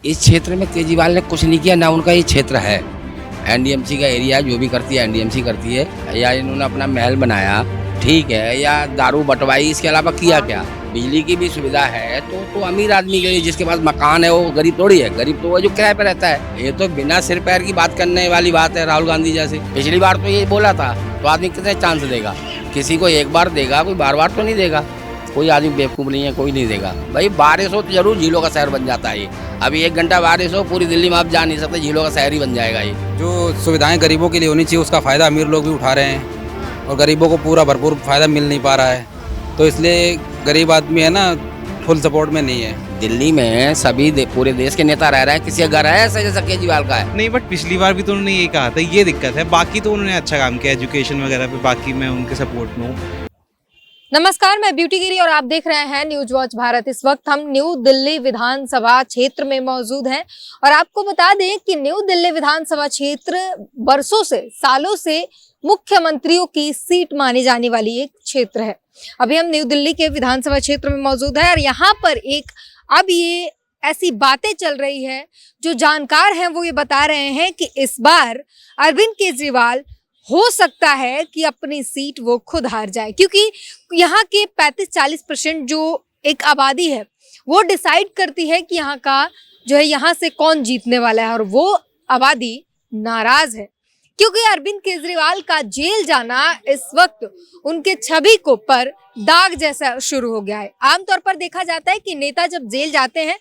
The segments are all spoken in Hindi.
इस क्षेत्र में केजरीवाल ने कुछ नहीं किया, ना उनका ये क्षेत्र है। एनडीएमसी का एरिया जो भी करती है एनडीएमसी करती है, या इन्होंने अपना महल बनाया ठीक है, या दारू बंटवाई, इसके अलावा किया क्या? बिजली की भी सुविधा है तो अमीर आदमी के लिए, जिसके पास मकान है वो गरीब थोड़ी है। गरीब तो वो जो किराए पे रहता है। ये तो बिना सिर पैर की बात करने वाली बात है राहुल गांधी जैसे। पिछली बार तो ये बोला था, तो आदमी कितने चांस देगा? किसी को एक बार देगा, कोई बार बार तो नहीं देगा। कोई आदमी बेवकूफ़ नहीं है, कोई नहीं देगा भाई। बारिश हो तो जरूर झीलों का शहर बन जाता है ये। अभी 1 घंटा बारिश हो, पूरी दिल्ली में आप जा नहीं सकते, झीलों का शहर ही बन जाएगा ये। जो सुविधाएं गरीबों के लिए होनी चाहिए उसका फ़ायदा अमीर लोग भी उठा रहे हैं और गरीबों को पूरा भरपूर फ़ायदा मिल नहीं पा रहा है, तो इसलिए गरीब आदमी है ना फुल सपोर्ट में नहीं है। दिल्ली में सभी पूरे देश के नेता रह रहे हैं, किसी का घर है ऐसा जैसा केजरीवाल का है? नहीं, बट पिछली बार भी तो उन्होंने ये कहा था, ये दिक्कत है। बाकी तो उन्होंने अच्छा काम किया एजुकेशन वगैरह पे, बाकी मैं उनके सपोर्ट में हूँ। नमस्कार, मैं ब्यूटी गिरी और आप देख रहे हैं न्यूज वॉच भारत। इस वक्त हम न्यू दिल्ली विधानसभा क्षेत्र में मौजूद हैं और आपको बता दें कि न्यू दिल्ली विधानसभा क्षेत्र बरसों से, सालों से मुख्यमंत्रियों की सीट मानी जाने वाली एक क्षेत्र है। अभी हम न्यू दिल्ली के विधानसभा क्षेत्र में मौजूद है और यहाँ पर अब ये ऐसी बातें चल रही है, जो जानकार हैं वो ये बता रहे हैं कि इस बार अरविंद केजरीवाल हो सकता है कि अपनी सीट वो खुद हार जाए, क्योंकि यहाँ के 35-40% जो एक आबादी है वो डिसाइड करती है कि यहाँ का जो है यहाँ से कौन जीतने वाला है, और वो आबादी नाराज है क्योंकि अरविंद केजरीवाल का जेल जाना इस वक्त उनके छवि को पर दाग जैसा शुरू हो गया है। आमतौर पर देखा जाता है कि नेता जब जेल जाते हैं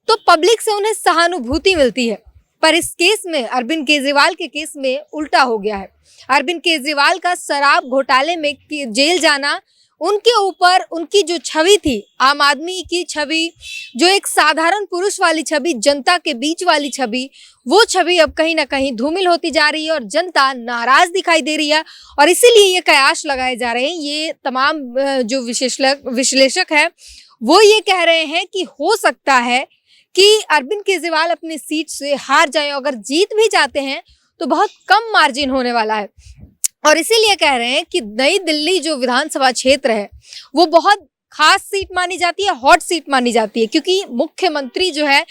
तो पब्लिक से उन्हें सहानुभूति मिलती है, पर इस केस में, अरविंद केजरीवाल के केस में उल्टा हो गया है। अरविंद केजरीवाल का शराब घोटाले में जेल जाना उनके ऊपर, उनकी जो छवि थी, आम आदमी की छवि, जो एक साधारण पुरुष वाली छवि, जनता के बीच वाली छवि, वो छवि अब कहीं ना कहीं धूमिल होती जा रही है और जनता नाराज दिखाई दे रही है। और इसीलिए ये कयास लगाए जा रहे हैं। ये तमाम जो विश्लेषक है वो ये कह रहे हैं कि हो सकता है कि अरविंद केजरीवाल अपनी सीट से हार जाए। अगर जीत भी जाते हैं तो बहुत कम मार्जिन होने वाला है, और इसीलिए कह रहे हैं कि नई दिल्ली जो विधानसभा क्षेत्र है वो बहुत खास सीट मानी जाती है, हॉट सीट मानी जाती है, क्योंकि मुख्यमंत्री जो है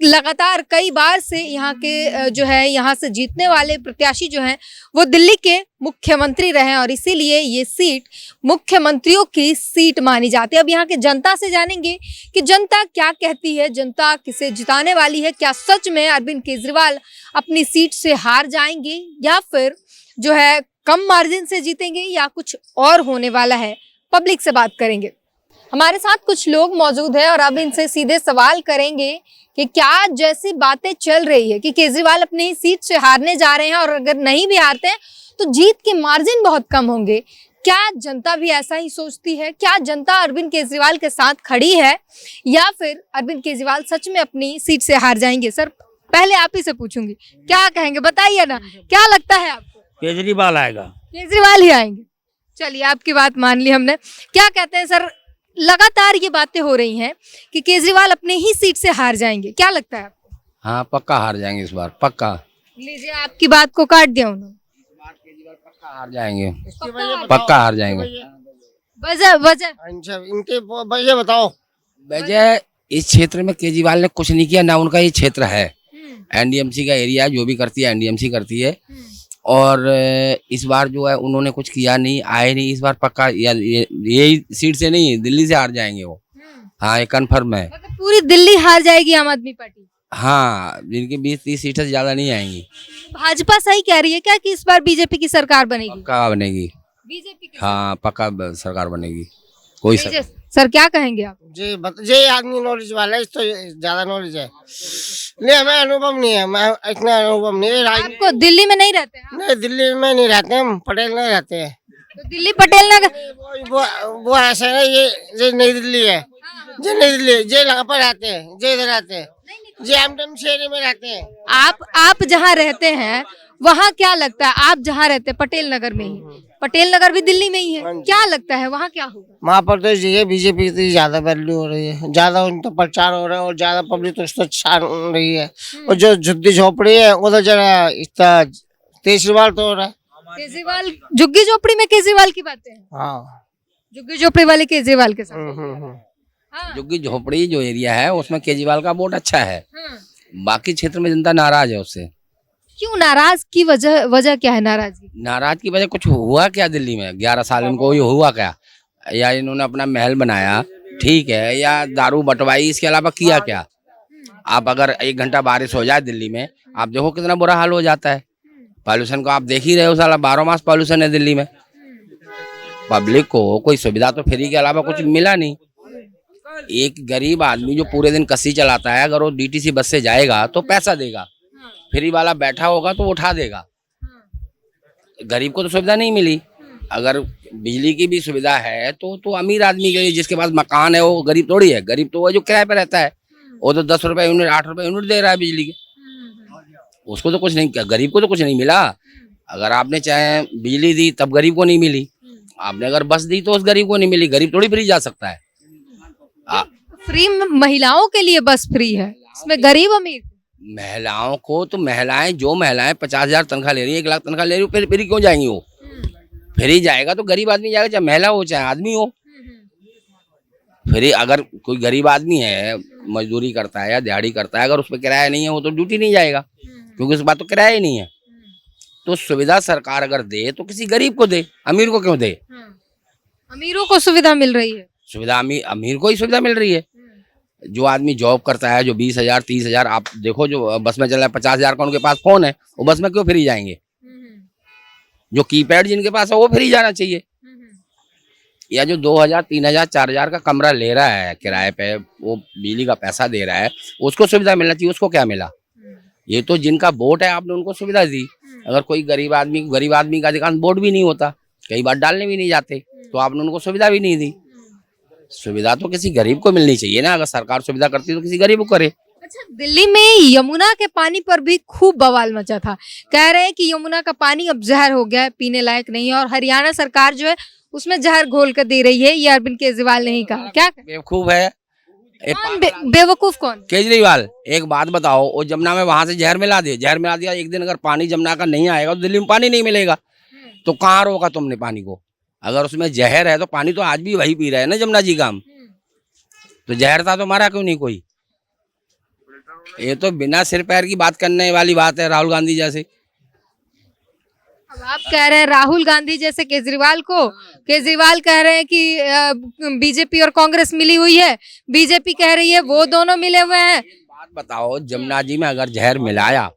लगातार कई बार से यहाँ के जो है यहाँ से जीतने वाले प्रत्याशी जो हैं वो दिल्ली के मुख्यमंत्री रहे हैं, और इसीलिए ये सीट मुख्यमंत्रियों की सीट मानी जाती है। अब यहाँ के जनता से जानेंगे कि जनता क्या कहती है, जनता किसे जिताने वाली है। क्या सच में अरविंद केजरीवाल अपनी सीट से हार जाएंगे या फिर जो है कम मार्जिन से जीतेंगे, या कुछ और होने वाला है? पब्लिक से बात करेंगे। हमारे साथ कुछ लोग मौजूद हैं और अब इनसे सीधे सवाल करेंगे कि क्या जैसी बातें चल रही है कि केजरीवाल अपनी ही सीट से हारने जा रहे हैं और अगर नहीं भी हारते हैं तो जीत के मार्जिन बहुत कम होंगे, क्या जनता भी ऐसा ही सोचती है? क्या जनता अरविंद केजरीवाल के साथ खड़ी है या फिर अरविंद केजरीवाल सच में अपनी सीट से हार जाएंगे? सर, पहले आप ही से पूछूंगी, क्या कहेंगे, बताइए ना, क्या लगता है आपको? केजरीवाल आएगा। केजरीवाल ही आएंगे। चलिए, आपकी बात मान ली हमने। क्या कहते हैं सर, लगातार ये बातें हो रही हैं कि केजरीवाल अपने ही सीट से हार जाएंगे, क्या लगता है आपको? हाँ, पक्का हार जाएंगे इस बार, पक्का। लीजिए, आपकी बात को काट दिया उन्होंने। केजरीवाल पक्का हार जाएंगे, पक्का हार जाएंगे। वजह इनके वजह बताओ। वजह, इस क्षेत्र में केजरीवाल ने कुछ नहीं किया, ना उनका ये क्षेत्र है। एनडीएमसी का एरिया जो भी करती है एनडीएमसी करती है, और इस बार जो है उन्होंने कुछ किया नहीं, आए नहीं। इस बार पक्का यही सीट से नहीं, दिल्ली से हार जाएंगे वो। हाँ, ये कन्फर्म है। मतलब पूरी दिल्ली हार जाएगी आम आदमी पार्टी? हाँ, जिनकी 20-30 सीटें से ज्यादा नहीं आएंगी। भाजपा सही कह रही है क्या कि इस बार बीजेपी की सरकार बनेगी? पक्का बनेगी बीजेपी की? हाँ, पक्का सरकार बनेगी। कोई सर, क्या कहेंगे आप? जी आदमी नॉलेज वाला है, इसको ज्यादा नॉलेज है। नहीं, हमें अनुभव नहीं है, मैं इतना अनुभव नहीं है। आपको दिल्ली में नहीं रहते हैं? नहीं, दिल्ली में नहीं रहते, हम पटेल में रहते हैं। तो दिल्ली पटेल नगर वो ऐसा है, ये नई दिल्ली है, ये नई दिल्ली, ये यहाँ पर रहते हैं, ये इधर रहते हैं, ये एमडम शहर में रहते हैं। आप जहाँ रहते हैं वहाँ क्या लगता है? आप जहाँ रहते हैं पटेल नगर में ही, पटेल नगर भी दिल्ली में ही है, क्या लगता है वहाँ क्या होगा? वहाँ पर तो ये बीजेपी की ज्यादा वैल्यू हो रही है, ज्यादा उनका प्रचार हो रहा है और ज्यादा पब्लिक तो उसको छान रही है। और जो झुग्गी झोपड़ी है उधर जरा इतना केजरीवाल तो हो रहा है। केजरीवाल झुग्गी झोपड़ी में केजरीवाल की बातें हैं? हाँ, झुग्गी झोपड़ी वाले केजरीवाल के साथ। हाँ। झुग्गी झोपड़ी जो एरिया है उसमें केजरीवाल का वोट अच्छा है। बाकी क्षेत्र में जनता नाराज है उससे। क्यों नाराज की वजह क्या है नाराजगी? नाराज की वजह कुछ हुआ क्या दिल्ली में 11 साल इनको ये हुआ क्या? या इन्होंने अपना महल बनाया ठीक है, या दारू बटवाई, इसके अलावा किया क्या? आप अगर 1 घंटा बारिश हो जाए दिल्ली में, आप देखो कितना बुरा हाल हो जाता है। पॉल्यूशन को आप देख ही रहे हो, साला 12 मास पॉल्यूशन है दिल्ली में। पब्लिक को कोई सुविधा तो फ्री के अलावा कुछ मिला नहीं। एक गरीब आदमी जो पूरे दिन कस्सी चलाता है, अगर वो डीटीसी बस से जाएगा तो पैसा देगा, फ्री वाला बैठा होगा तो वो उठा देगा। गरीब को तो सुविधा नहीं मिली। अगर बिजली की भी सुविधा है तो अमीर आदमी के लिए, जिसके पास मकान है, वो गरीब थोड़ी है। गरीब तो वो जो किराए पे रहता है, वो तो 10 रुपए यूनिट 8 रुपए यूनिट दे रहा है बिजली के, उसको तो कुछ नहीं, गरीब को तो कुछ नहीं मिला। अगर आपने चाहे बिजली दी तब गरीब को नहीं मिली, आपने अगर बस दी तो उस गरीब को नहीं मिली। गरीब थोड़ी फ्री जा सकता है। फ्री महिलाओं के लिए बस फ्री है, इसमें गरीब अमीर? महिलाओं को तो जो महिलाएं 50,000 तनख्वाह ले रही है, 1 लाख तनख्वाह ले रही है, फिर क्यों जाएंगी वो? फ्री जाएगा तो गरीब आदमी जाएगा, चाहे महिला हो चाहे आदमी हो। फ्री अगर कोई गरीब आदमी है, मजदूरी करता है या दिहाड़ी करता है, अगर उस पर किराया नहीं है वो तो ड्यूटी नहीं जाएगा, क्योंकि उस बात तो किराया ही नहीं है। तो सुविधा सरकार अगर दे तो किसी गरीब को दे, अमीर को क्यों दे? अमीरों को सुविधा मिल रही है। सुविधा अमीर को ही सुविधा मिल रही है। जो आदमी जॉब करता है, जो 20,000 30,000, आप देखो जो बस में चल रहा है 50,000 का उनके पास फोन है, वो बस में क्यों फ्री जाएंगे? जो कीपैड जिनके पास है वो फ्री जाना चाहिए। या जो 2,000 3,000 4,000 का कमरा ले रहा है किराए पे, वो बिजली का पैसा दे रहा है, उसको सुविधा मिलना चाहिए। उसको क्या मिला? ये तो जिनका वोट है आपने उनको सुविधा दी। अगर कोई गरीब आदमी का अधिकांश वोट भी नहीं होता, कई बार डालने भी नहीं जाते, तो आपने उनको सुविधा भी नहीं दी। सुविधा तो किसी गरीब को मिलनी चाहिए ना। अगर सरकार सुविधा करती तो किसी गरीब को करे। अच्छा, दिल्ली में यमुना के पानी पर भी खूब बवाल मचा था। कह रहे हैं कि यमुना का पानी अब जहर हो गया है, पीने लायक नहीं है, और हरियाणा सरकार जो है उसमें जहर घोल कर दे रही है। ये अरविंद केजरीवाल ने ही कहा। क्या बेवकूफ है? बेवकूफ कौन? केजरीवाल। एक बात बताओ, वो जमुना में वहां से जहर मिला दिया। एक दिन अगर पानी जमुना का नहीं आएगा तो दिल्ली में पानी नहीं मिलेगा, तो कहाँ रोका तुमने पानी को? अगर उसमें जहर है तो पानी तो आज भी वही पी रहे हैं ना जमुना जी का हम। तो जहर था तो मारा क्यों नहीं कोई? ये तो बिना सिर पैर की बात करने वाली बात है, राहुल गांधी जैसे। अब आप कह रहे हैं राहुल गांधी जैसे केजरीवाल को, केजरीवाल कह रहे हैं कि बीजेपी और कांग्रेस मिली हुई है, बीजेपी कह रही है वो दोनों मिले हुए हैं। बात बताओ, जमुना जी में अगर जहर मिलाया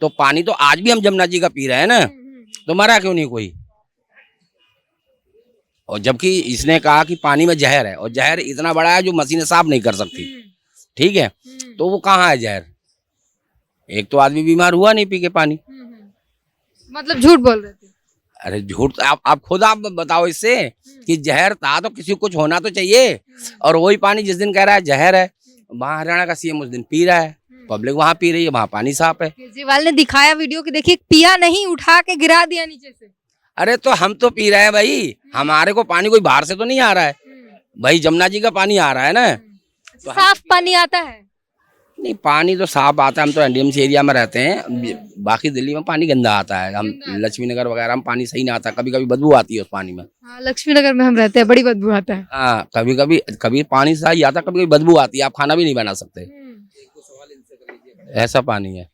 तो पानी तो आज भी हम जमुना जी का पी रहे हैं ना, तो मरा क्यों नहीं कोई? और जबकि इसने कहा कि पानी में जहर है, और जहर इतना बड़ा है जो मशीनें साफ नहीं कर सकती, ठीक है, तो वो कहाँ है जहर? एक तो आदमी बीमार हुआ नहीं पी के पानी। मतलब झूठ बोल रहे थे। अरे झूठ तो आप खुद बताओ इससे कि जहर था तो किसी को कुछ होना तो चाहिए। और वही पानी जिस दिन कह रहा है जहर है, वहाँ हरियाणा का सीएम उस दिन पी रहा है, पब्लिक वहाँ पी रही है, वहाँ पानी साफ है। केजरीवाल ने दिखाया वीडियो कि देखिए पिया नहीं, उठा के गिरा दिया नीचे से। अरे तो हम तो पी रहे हैं भाई, हमारे को पानी कोई बाहर से तो नहीं आ रहा है भाई, जमुना जी का पानी आ रहा है ना। तो साफ पानी आता है? नहीं, पानी तो साफ आता है। हम तो एनडीएमसी एरिया में रहते हैं, बाकी दिल्ली में पानी गंदा आता है। हम लक्ष्मी नगर वगैरह में पानी सही नहीं आता, कभी कभी बदबू आती है उस पानी में। हाँ, लक्ष्मी नगर में हम रहते हैं, बड़ी बदबू आता है। हाँ, कभी पानी सही आता, कभी कभी बदबू आती है, आप खाना भी नहीं बना सकते, ऐसा पानी है।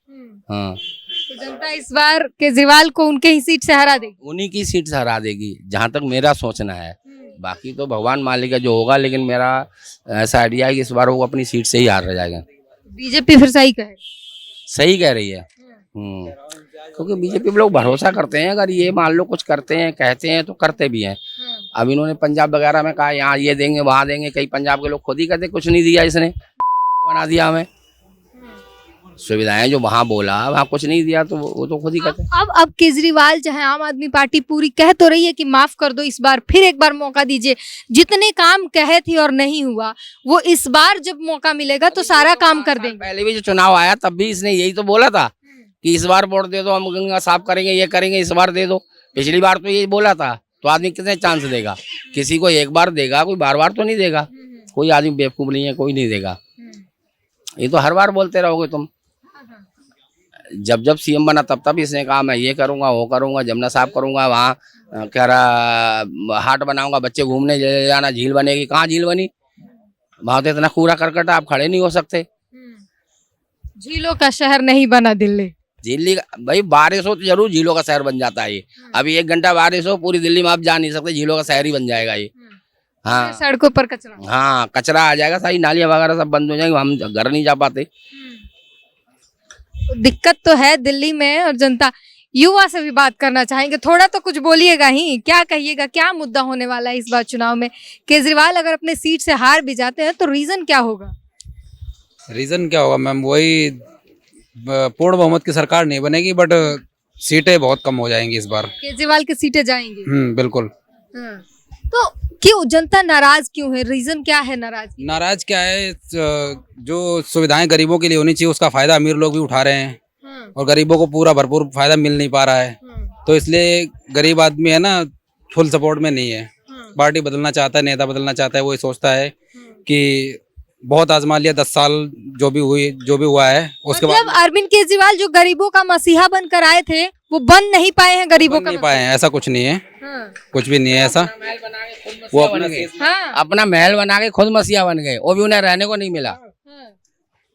हाँ, तो जनता इस बार केजरीवाल को उनके ही सीट से हरा देगी? उन्हीं की सीट से हरा देगी, जहाँ तक मेरा सोचना है। बाकी तो भगवान मालिक है जो होगा, लेकिन मेरा ऐसा आइडिया है कि इस बार वो अपनी सीट से ही हार जाएगा। बीजेपी फिर सही कह रही है। क्योंकि बीजेपी पे लोग भरोसा करते हैं, अगर ये मान लो कुछ करते हैं कहते हैं तो करते भी हैं। अब इन्होंने पंजाब वगैरह में कहा यहाँ ये देंगे वहाँ देंगे, कई पंजाब के लोग खुद ही कहते कुछ नहीं दिया, इसने बना दिया हमें सुविधाएं। जो वहाँ बोला वहाँ कुछ नहीं दिया, तो वो तो खुद ही कहते। अब केजरीवाल चाहे आम आदमी पार्टी पूरी कह तो रही है कि माफ कर दो, इस बार फिर एक बार मौका दीजिए। जितने काम कहे थे और नहीं हुआ, वो इस बार जब मौका मिलेगा तो सारा काम कर देंगे। पहले भी जो चुनाव आया तब भी इसने यही तो बोला था कि इस बार वोट दे दो, हम गंगा साफ करेंगे, ये करेंगे, इस बार दे दो। पिछली बार तो यही बोला था, तो आदमी कितने चांस देगा? किसी को एक बार देगा, कोई बार बार तो नहीं देगा। कोई आदमी बेवकूफ नहीं है, कोई नहीं देगा। ये तो हर बार बोलते रहोगे तुम। जब सीएम बना तब इसने कहा मैं ये करूंगा, वो करूंगा, जमुना साफ करूंगा, वहाँ कह रहा हाट बनाऊंगा, बच्चे घूमने ले जाना, झील बनेगी। कहाँ झील बनी? वहाँ तो इतना कूड़ा करकट आप खड़े नहीं हो सकते। झीलों का शहर नहीं बना दिल्ली। दिल्ली भाई बारिश हो तो जरूर झीलों का शहर बन जाता है ये। अभी 1 घंटा बारिश हो पूरी दिल्ली में आप जा नहीं सकते, झीलों का शहर ही बन जाएगा ये। हाँ सड़कों पर कचरा। हाँ, कचरा आ जाएगा, सारी नालियाँ वगैरह सब बंद हो जाएंगी, हम घर नहीं जा पाते। दिक्कत तो है दिल्ली में। और जनता युवा से भी बात करना चाहेंगे, थोड़ा तो कुछ बोलिएगा ही, क्या कहिएगा, क्या मुद्दा होने वाला है इस बार चुनाव में? केजरीवाल अगर अपने सीट से हार भी जाते हैं तो रीजन क्या होगा? रीज़न क्या होगा मैम, वही पूर्ण बहुमत की सरकार नहीं बनेगी, बट सीटें बहुत कम हो जाएंगी इस बार। केजरीवाल की सीटें जाएंगी। बिल्कुल। तो क्यों जनता नाराज क्यों है? रीजन क्या है नाराज? नाराज क्या है, जो सुविधाएं गरीबों के लिए होनी चाहिए उसका फायदा अमीर लोग भी उठा रहे हैं और गरीबों को पूरा भरपूर फायदा मिल नहीं पा रहा है। तो इसलिए गरीब आदमी है ना, फुल सपोर्ट में नहीं है। पार्टी बदलना चाहता है, नेता बदलना चाहता है, वो ये सोचता है कि बहुत आजमा लिया 10 साल जो भी हुआ है उसके बाद मतलब अरविंद केजरीवाल जो गरीबों का मसीहा बनकर आए थे वो बन नहीं पाए हैं, गरीबों बन का नहीं पाए हैं, ऐसा कुछ नहीं है। कुछ भी नहीं है ऐसा। वो अपना महल बना के खुद मसीहा बन गए, वो भी उन्हें रहने को नहीं मिला।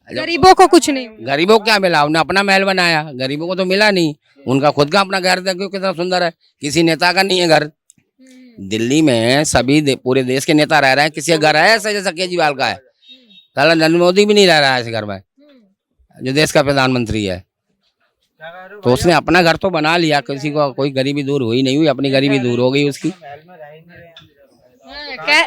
गरीबों को कुछ नहीं। गरीबों को क्या मिला? उन्हें अपना महल बनाया, गरीबों को तो मिला नहीं। उनका खुद का अपना घर देखो कितना सुंदर है, किसी नेता का नहीं है घर। दिल्ली में सभी पूरे देश के नेता रह रहे हैं, किसी का घर है ऐसा जैसा केजरीवाल का है? साला नरेंद्र मोदी भी नहीं रह रहा है ऐसे घर में, जो देश का प्रधानमंत्री है। तो उसने अपना घर तो बना लिया, किसी को कोई गरीबी दूर हुई नहीं हुई, अपनी गरीबी दूर हो गई उसकी।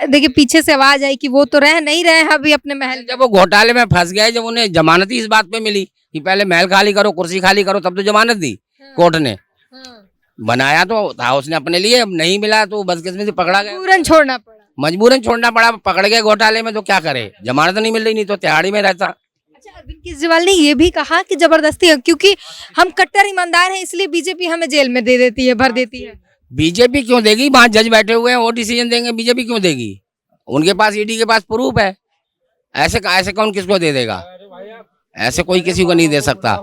देखिए पीछे से आवाज आई कि वो तो रह नहीं रहे हैं अभी अपने महल। जब वो घोटाले में फंस गए, जब उन्हें जमानत ही इस बात पे मिली कि पहले महल खाली करो, कुर्सी खाली करो, तब तो जमानत दी कोर्ट ने। बनाया तो था उसने अपने लिए, अब नहीं मिला तो बदकिस्मती पकड़ा गया, मजबूरन छोड़ना पड़ा। पकड़ गए घोटाले में तो क्या करे, जमानत नहीं मिल रही, नहीं तो तिहाड़ी में रहता। अच्छा, अरविंद केजरीवाल ने ये भी कहा कि जबरदस्ती है, क्योंकि हम कट्टर ईमानदार हैं इसलिए बीजेपी हमें जेल में दे देती है, भर देती है। बीजेपी क्यों देगी? वहां जज बैठे हुए हैं, वो डिसीजन देंगे। बीजेपी क्यों देगी? उनके पास ईडी के पास प्रूफ है। ऐसे कौन किसको दे देगा? ऐसे कोई किसी को नहीं दे सकता,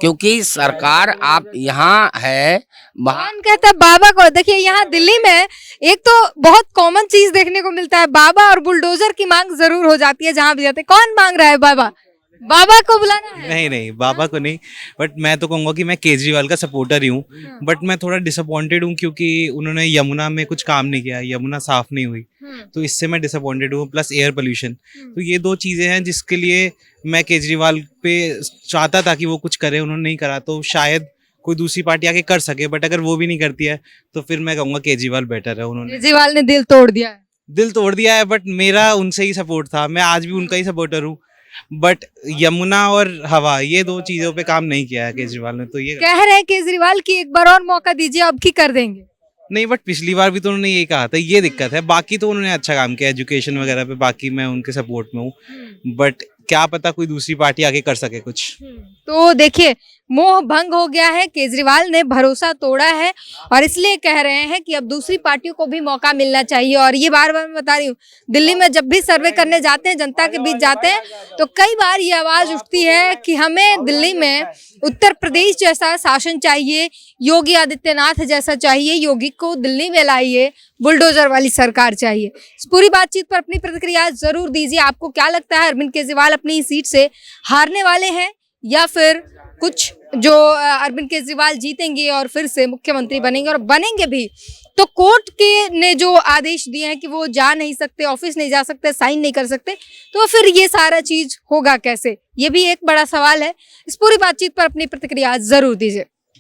क्योंकि सरकार आप यहाँ है। कौन कहता है बाबा को? देखिए यहाँ दिल्ली में एक तो बहुत कॉमन चीज देखने को मिलता है, बाबा और बुलडोजर की मांग जरूर हो जाती है जहां भी जाते हैं। कौन मांग रहा है बाबा? बाबा को बुलाना है? नहीं बाबा को नहीं, बट मैं तो कहूँगा कि मैं केजरीवाल का सपोर्टर ही हूँ। बट मैं थोड़ा डिसअपॉइंटेड हूँ क्योंकि उन्होंने यमुना में कुछ काम नहीं किया, यमुना साफ नहीं हुई, तो इससे मैं डिसअपॉइंटेड हूँ। प्लस एयर पोल्यूशन, तो ये 2 चीज़ें हैं जिसके लिए मैं केजरीवाल पे चाहता था कि वो कुछ करे, उन्होंने नहीं करा। तो शायद कोई दूसरी पार्टी आके कर सके, बट अगर वो भी नहीं करती है तो फिर मैं कहूँगा केजरीवाल बेटर है। उन्होंने केजरीवाल ने दिल तोड़ दिया है, बट मेरा उनसे ही सपोर्ट था, मैं आज भी उनका ही सपोर्टर हूँ। बट यमुना और हवा, ये 2 चीजों पे काम नहीं किया है केजरीवाल ने। तो ये कह रहे हैं केजरीवाल की एक बार और मौका दीजिए, अब की कर देंगे। नहीं, बट पिछली बार भी तो उन्होंने यही कहा था, ये दिक्कत है। बाकी तो उन्होंने अच्छा काम किया एजुकेशन वगैरह पे, बाकी मैं उनके सपोर्ट में हूँ। बट क्या पता कोई दूसरी पार्टी आगे कर सके कुछ। तो देखिए मोह भंग हो गया है, केजरीवाल ने भरोसा तोड़ा है और इसलिए कह रहे हैं कि अब दूसरी पार्टियों को भी मौका मिलना चाहिए। और ये बार बार मैं बता रही हूँ, दिल्ली में जब भी सर्वे करने जाते हैं, जनता के बीच जाते हैं, तो कई बार ये आवाज उठती है कि हमें दिल्ली में उत्तर प्रदेश जैसा शासन चाहिए, योगी आदित्यनाथ जैसा चाहिए, योगी को दिल्ली में लाइए, बुलडोजर वाली सरकार चाहिए। इस पूरी बातचीत पर अपनी प्रतिक्रिया जरूर दीजिए। आपको क्या लगता है, अरविंद केजरीवाल अपनी सीट से हारने वाले हैं या फिर कुछ जो अरविंद केजरीवाल जीतेंगे और फिर से मुख्यमंत्री बनेंगे? और बनेंगे भी तो कोर्ट के ने जो आदेश दिए हैं कि वो जा नहीं सकते, ऑफिस नहीं जा सकते, साइन नहीं कर सकते, तो फिर ये सारा चीज होगा कैसे? ये भी एक बड़ा सवाल है। इस पूरी बातचीत पर अपनी प्रतिक्रिया जरूर दीजिए।